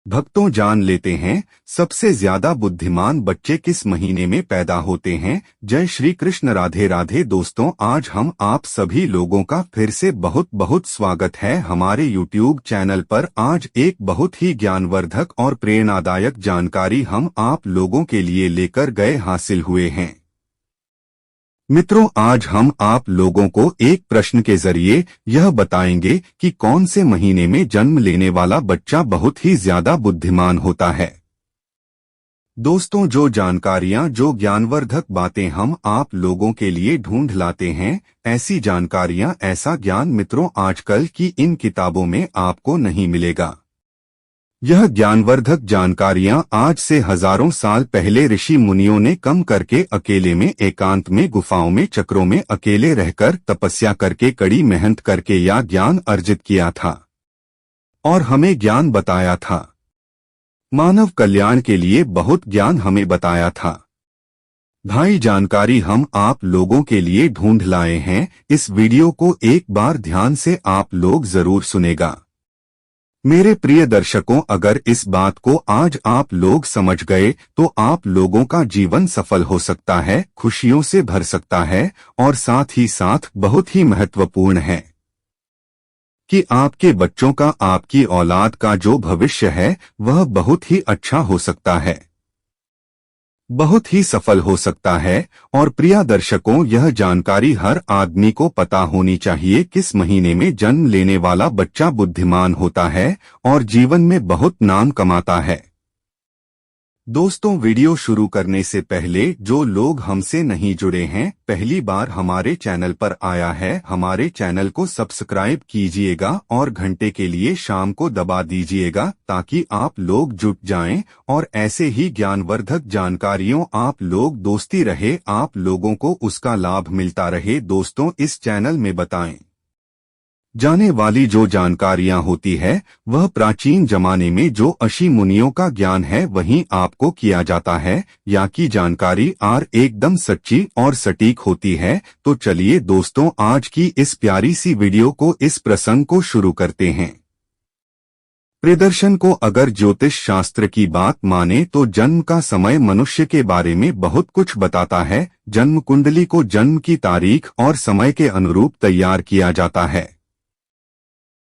भक्तों जान लेते हैं सबसे ज्यादा बुद्धिमान बच्चे किस महीने में पैदा होते हैं। जय श्री कृष्ण, राधे राधे। दोस्तों, आज हम आप सभी लोगों का फिर से बहुत बहुत स्वागत है हमारे YouTube चैनल पर। आज एक बहुत ही ज्ञानवर्धक और प्रेरणादायक जानकारी हम आप लोगों के लिए लेकर गए हासिल हुए हैं। मित्रों, आज हम आप लोगों को एक प्रश्न के जरिए यह बताएंगे कि कौन से महीने में जन्म लेने वाला बच्चा बहुत ही ज्यादा बुद्धिमान होता है। दोस्तों, जो जानकारियां, जो ज्ञानवर्धक बातें हम आप लोगों के लिए ढूंढ लाते हैं, ऐसी जानकारियां, ऐसा ज्ञान मित्रों आजकल की इन किताबों में आपको नहीं मिलेगा। यह ज्ञानवर्धक जानकारियां आज से हजारों साल पहले ऋषि मुनियों ने कम करके अकेले में, एकांत में, गुफाओं में, चक्रों में अकेले रहकर, तपस्या करके, कड़ी मेहनत करके यह ज्ञान अर्जित किया था और हमें ज्ञान बताया था। मानव कल्याण के लिए बहुत ज्ञान हमें बताया था। भाई, जानकारी हम आप लोगों के लिए ढूंढ लाए हैं। इस वीडियो को एक बार ध्यान से आप लोग जरूर सुनेगा। मेरे प्रिय दर्शकों, अगर इस बात को आज आप लोग समझ गए तो आप लोगों का जीवन सफल हो सकता है, खुशियों से भर सकता है और साथ ही साथ बहुत ही महत्वपूर्ण है कि आपके बच्चों का, आपकी औलाद का जो भविष्य है वह बहुत ही अच्छा हो सकता है, बहुत ही सफल हो सकता है। और प्रिय दर्शकों, यह जानकारी हर आदमी को पता होनी चाहिए किस महीने में जन्म लेने वाला बच्चा बुद्धिमान होता है और जीवन में बहुत नाम कमाता है। दोस्तों, वीडियो शुरू करने से पहले जो लोग हमसे नहीं जुड़े हैं, पहली बार हमारे चैनल पर आया है, हमारे चैनल को सब्सक्राइब कीजिएगा और घंटे के लिए शाम को दबा दीजिएगा ताकि आप लोग जुट जाएं और ऐसे ही ज्ञानवर्धक जानकारियों आप लोग दोस्ती रहे, आप लोगों को उसका लाभ मिलता रहे। दोस्तों, इस चैनल में बताएं जाने वाली जो जानकारियां होती है वह प्राचीन जमाने में जो ऋषि मुनियों का ज्ञान है वहीं आपको किया जाता है, या की जानकारी आर एकदम सच्ची और सटीक होती है। तो चलिए दोस्तों, आज की इस प्यारी सी वीडियो को, इस प्रसंग को शुरू करते हैं। प्रदर्शन को अगर ज्योतिष शास्त्र की बात माने तो जन्म का समय मनुष्य के बारे में बहुत कुछ बताता है। जन्म कुंडली को जन्म की तारीख और समय के अनुरूप तैयार किया जाता है।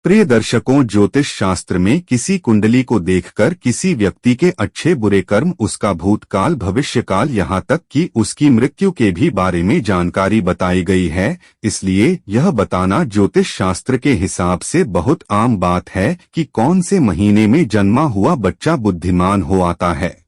प्रिय दर्शकों, ज्योतिष शास्त्र में किसी कुंडली को देखकर किसी व्यक्ति के अच्छे बुरे कर्म, उसका भूतकाल, भविष्यकाल, यहाँ तक कि उसकी मृत्यु के भी बारे में जानकारी बताई गई है। इसलिए यह बताना ज्योतिष शास्त्र के हिसाब से बहुत आम बात है कि कौन से महीने में जन्मा हुआ बच्चा बुद्धिमान हो आता है।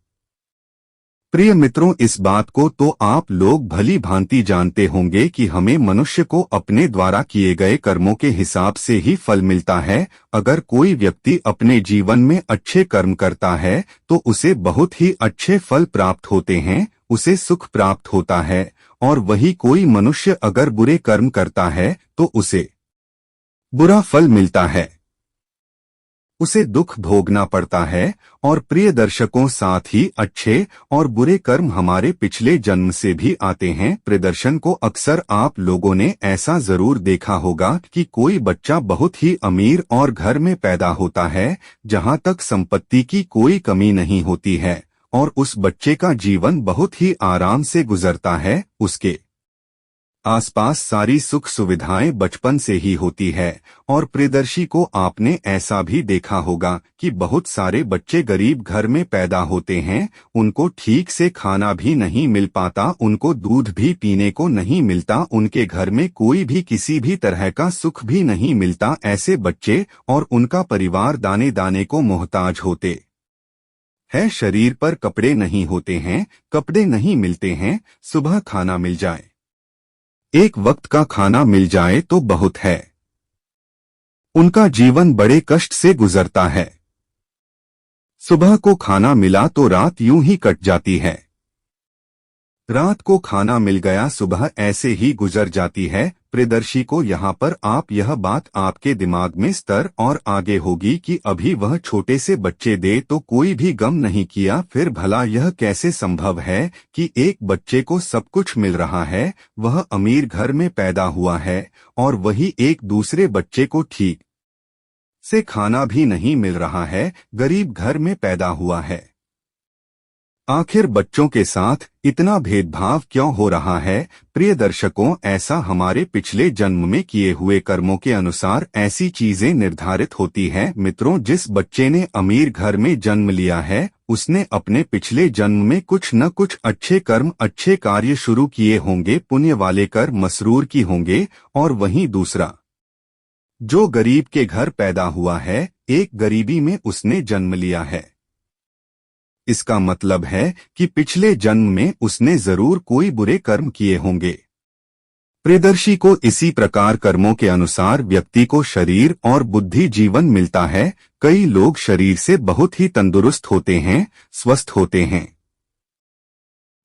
प्रिय मित्रों, इस बात को तो आप लोग भली भांति जानते होंगे कि हमें मनुष्य को अपने द्वारा किए गए कर्मों के हिसाब से ही फल मिलता है। अगर कोई व्यक्ति अपने जीवन में अच्छे कर्म करता है तो उसे बहुत ही अच्छे फल प्राप्त होते हैं, उसे सुख प्राप्त होता है। और वही कोई मनुष्य अगर बुरे कर्म करता है तो उसे बुरा फल मिलता है, उसे दुख भोगना पड़ता है। और प्रिय दर्शकों, साथ ही अच्छे और बुरे कर्म हमारे पिछले जन्म से भी आते हैं। प्रदर्शन को अक्सर आप लोगों ने ऐसा जरूर देखा होगा कि कोई बच्चा बहुत ही अमीर और घर में पैदा होता है जहां तक संपत्ति की कोई कमी नहीं होती है और उस बच्चे का जीवन बहुत ही आराम से गुजरता है। उसके आसपास सारी सुख सुविधाएं बचपन से ही होती है। और प्रियदर्शी को आपने ऐसा भी देखा होगा कि बहुत सारे बच्चे गरीब घर में पैदा होते हैं, उनको ठीक से खाना भी नहीं मिल पाता, उनको दूध भी पीने को नहीं मिलता, उनके घर में कोई भी किसी भी तरह का सुख भी नहीं मिलता। ऐसे बच्चे और उनका परिवार दाने दाने को मोहताज होते हैं। शरीर पर कपड़े नहीं होते हैं, कपड़े नहीं मिलते हैं, सुबह खाना मिल जाए, एक वक्त का खाना मिल जाए तो बहुत है। उनका जीवन बड़े कष्ट से गुजरता है। सुबह को खाना मिला तो रात यूं ही कट जाती है, रात को खाना मिल गया, सुबह ऐसे ही गुजर जाती है। प्रियदर्शी को यहाँ पर आप यह बात आपके दिमाग में स्तर और आगे होगी कि अभी वह छोटे से बच्चे दे तो कोई भी गम नहीं किया, फिर भला यह कैसे संभव है कि एक बच्चे को सब कुछ मिल रहा है, वह अमीर घर में पैदा हुआ है और वही एक दूसरे बच्चे को ठीक से खाना भी नहीं मिल रहा है, गरीब घर में पैदा हुआ है। आखिर बच्चों के साथ इतना भेदभाव क्यों हो रहा है? प्रिय दर्शकों, ऐसा हमारे पिछले जन्म में किए हुए कर्मों के अनुसार ऐसी चीजें निर्धारित होती है। मित्रों, जिस बच्चे ने अमीर घर में जन्म लिया है, उसने अपने पिछले जन्म में कुछ न कुछ अच्छे कर्म, अच्छे कार्य शुरू किए होंगे, पुण्य वाले कर्म मसरूर की होंगे। और वहीं दूसरा जो गरीब के घर पैदा हुआ है, एक गरीबी में उसने जन्म लिया है। इसका मतलब है कि पिछले जन्म में उसने जरूर कोई बुरे कर्म किए होंगे। प्रियदर्शी को इसी प्रकार कर्मों के अनुसार व्यक्ति को शरीर और बुद्धि जीवन मिलता है। कई लोग शरीर से बहुत ही तंदुरुस्त होते हैं, स्वस्थ होते हैं।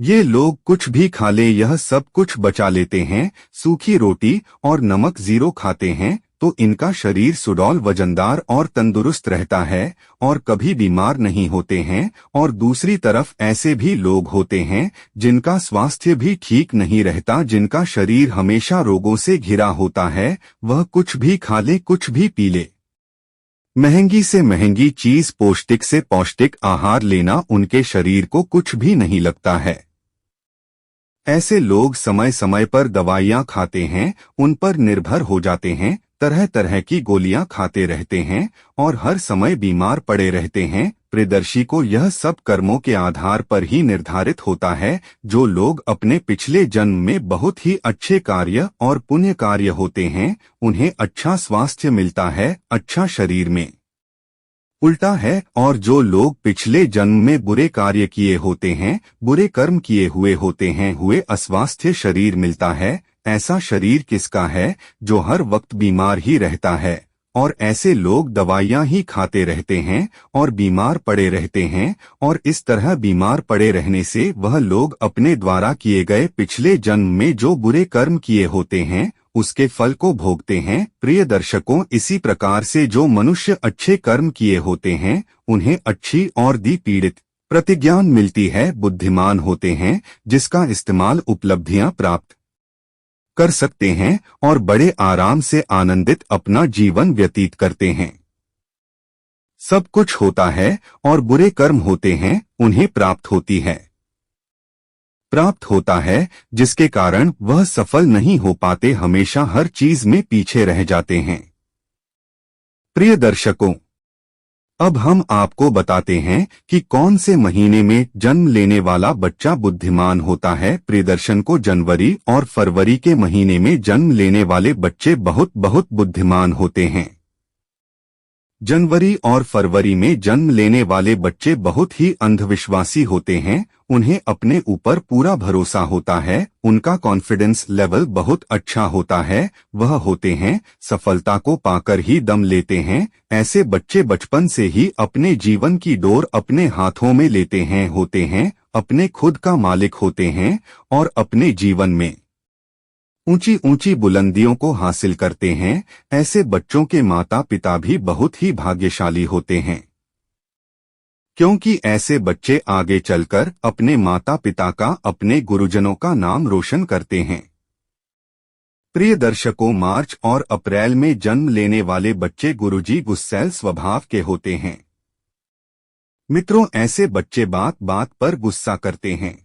ये लोग कुछ भी खा ले, यह सब कुछ बचा लेते हैं। सूखी रोटी और नमक जीरो खाते हैं तो इनका शरीर सुडौल, वजनदार और तंदुरुस्त रहता है और कभी बीमार नहीं होते हैं। और दूसरी तरफ ऐसे भी लोग होते हैं जिनका स्वास्थ्य भी ठीक नहीं रहता, जिनका शरीर हमेशा रोगों से घिरा होता है। वह कुछ भी खा ले, कुछ भी पी ले, महंगी से महंगी चीज, पौष्टिक से पौष्टिक आहार लेना उनके शरीर को कुछ भी नहीं लगता है। ऐसे लोग समय समय पर दवाइयां खाते हैं, उन पर निर्भर हो जाते हैं, तरह तरह की गोलियां खाते रहते हैं और हर समय बीमार पड़े रहते हैं। प्रियदर्शी को यह सब कर्मों के आधार पर ही निर्धारित होता है। जो लोग अपने पिछले जन्म में बहुत ही अच्छे कार्य और पुण्य कार्य होते हैं, उन्हें अच्छा स्वास्थ्य मिलता है, अच्छा शरीर में। उल्टा है, और जो लोग पिछले जन्म में बुरे कार्य किए होते हैं, बुरे कर्म किए हुए होते हैं, हुए अस्वास्थ्य शरीर मिलता है। ऐसा शरीर किसका है जो हर वक्त बीमार ही रहता है? और ऐसे लोग दवाइयां ही खाते रहते हैं और बीमार पड़े रहते हैं। और इस तरह बीमार पड़े रहने से वह लोग अपने द्वारा किए गए पिछले जन्म में जो बुरे कर्म किए होते हैं, उसके फल को भोगते हैं। प्रिय दर्शकों, इसी प्रकार से जो मनुष्य अच्छे कर्म किए होते हैं, उन्हें अच्छी और दी पीड़ित प्रतिज्ञान मिलती है, बुद्धिमान होते हैं, जिसका इस्तेमाल उपलब्धियां प्राप्त कर सकते हैं और बड़े आराम से आनंदित अपना जीवन व्यतीत करते हैं। सब कुछ होता है और बुरे कर्म होते हैं, उन्हें प्राप्त होता है, जिसके कारण वह सफल नहीं हो पाते, हमेशा हर चीज में पीछे रह जाते हैं। प्रिय दर्शकों, अब हम आपको बताते हैं कि कौन से महीने में जन्म लेने वाला बच्चा बुद्धिमान होता है। प्रियदर्शन को जनवरी और फरवरी के महीने में जन्म लेने वाले बच्चे बहुत बहुत बुद्धिमान होते हैं। जनवरी और फरवरी में जन्म लेने वाले बच्चे बहुत ही अंधविश्वासी होते हैं। उन्हें अपने ऊपर पूरा भरोसा होता है, उनका कॉन्फिडेंस लेवल बहुत अच्छा होता है। वह होते हैं सफलता को पाकर ही दम लेते हैं। ऐसे बच्चे बचपन से ही अपने जीवन की डोर अपने हाथों में लेते हैं, होते हैं अपने खुद का मालिक होते हैं और अपने जीवन में ऊंची ऊंची बुलंदियों को हासिल करते हैं। ऐसे बच्चों के माता पिता भी बहुत ही भाग्यशाली होते हैं, क्योंकि ऐसे बच्चे आगे चलकर अपने माता पिता का, अपने गुरुजनों का नाम रोशन करते हैं। प्रिय दर्शकों, मार्च और अप्रैल में जन्म लेने वाले बच्चे गुरुजी गुस्सैल स्वभाव के होते हैं। मित्रों, ऐसे बच्चे बात बात पर गुस्सा करते हैं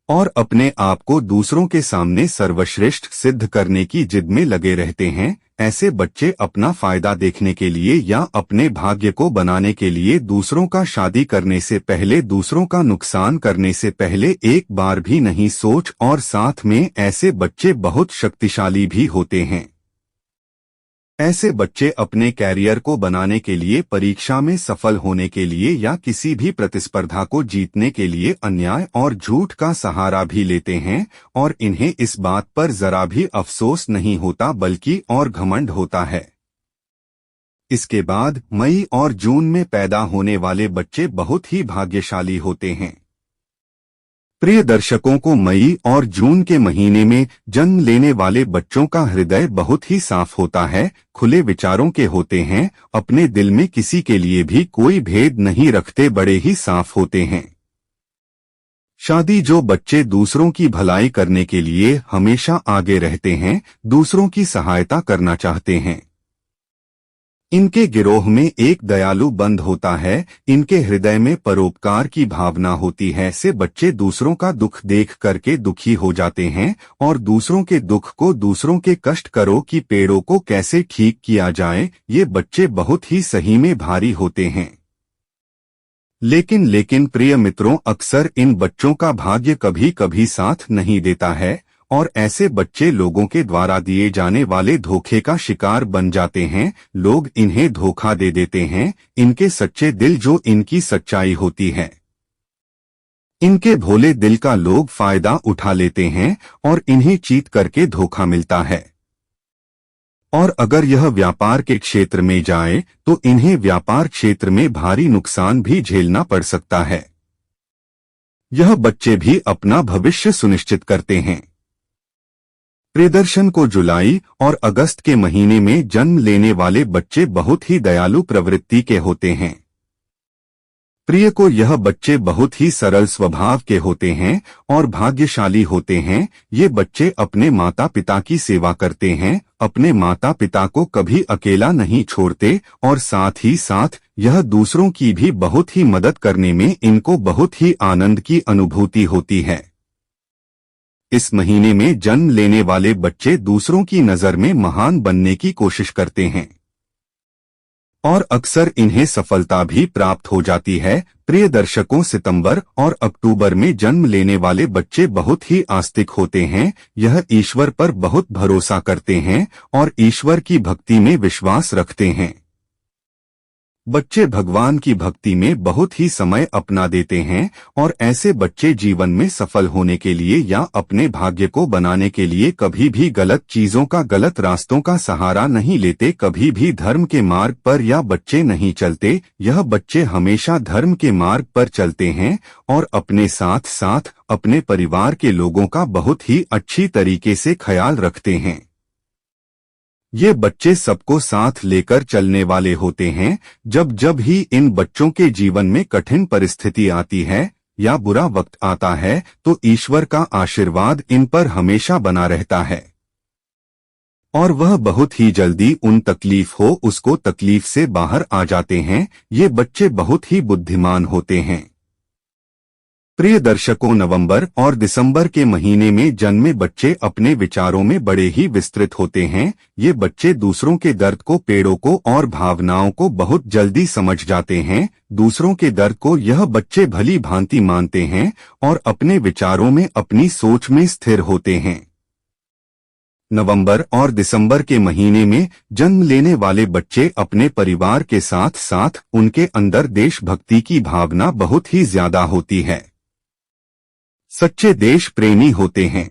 और अपने आप को दूसरों के सामने सर्वश्रेष्ठ सिद्ध करने की जिद में लगे रहते हैं। ऐसे बच्चे अपना फायदा देखने के लिए या अपने भाग्य को बनाने के लिए दूसरों का शादी करने से पहले, दूसरों का नुकसान करने से पहले एक बार भी नहीं सोच, और साथ में ऐसे बच्चे बहुत शक्तिशाली भी होते हैं। ऐसे बच्चे अपने कैरियर को बनाने के लिए, परीक्षा में सफल होने के लिए या किसी भी प्रतिस्पर्धा को जीतने के लिए अन्याय और झूठ का सहारा भी लेते हैं, और इन्हें इस बात पर जरा भी अफसोस नहीं होता, बल्कि और घमंड होता है। इसके बाद मई और जून में पैदा होने वाले बच्चे बहुत ही भाग्यशाली होते हैं। प्रिय दर्शकों को मई और जून के महीने में जन्म लेने वाले बच्चों का हृदय बहुत ही साफ होता है, खुले विचारों के होते हैं, अपने दिल में किसी के लिए भी कोई भेद नहीं रखते, बड़े ही साफ होते हैं। शादी जो बच्चे दूसरों की भलाई करने के लिए हमेशा आगे रहते हैं, दूसरों की सहायता करना चाहते हैं, इनके गिरोह में एक दयालु बंद होता है, इनके हृदय में परोपकार की भावना होती है। से बच्चे दूसरों का दुख देख करके दुखी हो जाते हैं और दूसरों के दुख को, दूसरों के कष्ट करो कि पेड़ों को कैसे ठीक किया जाए, ये बच्चे बहुत ही सही में भारी होते हैं। लेकिन प्रिय मित्रों, अक्सर इन बच्चों का भाग्य कभी कभी साथ नहीं देता है और ऐसे बच्चे लोगों के द्वारा दिए जाने वाले धोखे का शिकार बन जाते हैं। लोग इन्हें धोखा दे देते हैं, इनके सच्चे दिल जो इनकी सच्चाई होती है, इनके भोले दिल का लोग फायदा उठा लेते हैं और इन्हें चीट करके धोखा मिलता है। और अगर यह व्यापार के क्षेत्र में जाए तो इन्हें व्यापार क्षेत्र में भारी नुकसान भी झेलना पड़ सकता है। यह बच्चे भी अपना भविष्य सुनिश्चित करते हैं। प्रियदर्शन को जुलाई और अगस्त के महीने में जन्म लेने वाले बच्चे बहुत ही दयालु प्रवृत्ति के होते हैं। प्रिय को यह बच्चे बहुत ही सरल स्वभाव के होते हैं और भाग्यशाली होते हैं। ये बच्चे अपने माता पिता की सेवा करते हैं, अपने माता पिता को कभी अकेला नहीं छोड़ते और साथ ही साथ यह दूसरों की भी बहुत ही मदद करने में इनको बहुत ही आनंद की अनुभूति होती है। इस महीने में जन्म लेने वाले बच्चे दूसरों की नजर में महान बनने की कोशिश करते हैं और अक्सर इन्हें सफलता भी प्राप्त हो जाती है। प्रिय दर्शकों, सितंबर और अक्टूबर में जन्म लेने वाले बच्चे बहुत ही आस्तिक होते हैं। यह ईश्वर पर बहुत भरोसा करते हैं और ईश्वर की भक्ति में विश्वास रखते हैं। बच्चे भगवान की भक्ति में बहुत ही समय अपना देते हैं और ऐसे बच्चे जीवन में सफल होने के लिए या अपने भाग्य को बनाने के लिए कभी भी गलत चीजों का, गलत रास्तों का सहारा नहीं लेते, कभी भी धर्म के मार्ग पर या बच्चे नहीं चलते। यह बच्चे हमेशा धर्म के मार्ग पर चलते हैं और अपने साथ साथ अपने परिवार के लोगों का बहुत ही अच्छी तरीके से ख्याल रखते हैं। ये बच्चे सबको साथ लेकर चलने वाले होते हैं। जब जब ही इन बच्चों के जीवन में कठिन परिस्थिति आती है या बुरा वक्त आता है तो ईश्वर का आशीर्वाद इन पर हमेशा बना रहता है और वह बहुत ही जल्दी उन तकलीफ हो उसको तकलीफ से बाहर आ जाते हैं। ये बच्चे बहुत ही बुद्धिमान होते हैं। प्रिय दर्शकों, नवंबर और दिसंबर के महीने में जन्मे बच्चे अपने विचारों में बड़े ही विस्तृत होते हैं। ये बच्चे दूसरों के दर्द को, पेड़ों को और भावनाओं को बहुत जल्दी समझ जाते हैं। दूसरों के दर्द को यह बच्चे भली भांति मानते हैं और अपने विचारों में, अपनी सोच में स्थिर होते हैं। नवंबर और दिसंबर के महीने में जन्म लेने वाले बच्चे अपने परिवार के साथ साथ उनके अंदर देशभक्ति की भावना बहुत ही ज्यादा होती है। सच्चे देश प्रेमी होते हैं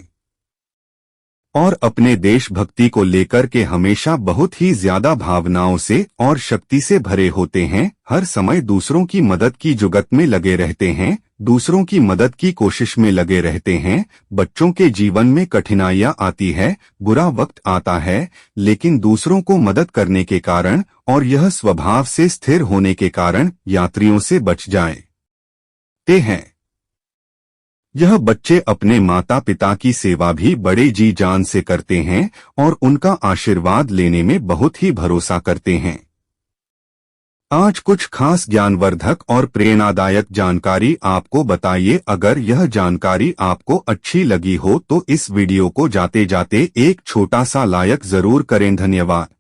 और अपने देशभक्ति को लेकर के हमेशा बहुत ही ज्यादा भावनाओं से और शक्ति से भरे होते हैं। हर समय दूसरों की मदद की जुगत में लगे रहते हैं, दूसरों की मदद की कोशिश में लगे रहते हैं। बच्चों के जीवन में कठिनाइयां आती है, बुरा वक्त आता है, लेकिन दूसरों को मदद करने के कारण और यह स्वभाव से स्थिर होने के कारण यात्रियों से बच जाते हैं। यह बच्चे अपने माता पिता की सेवा भी बड़े जी जान से करते हैं और उनका आशीर्वाद लेने में बहुत ही भरोसा करते हैं। आज कुछ खास ज्ञानवर्धक और प्रेरणादायक जानकारी आपको बताइए। अगर यह जानकारी आपको अच्छी लगी हो तो इस वीडियो को जाते जाते एक छोटा सा लाइक जरूर करें। धन्यवाद।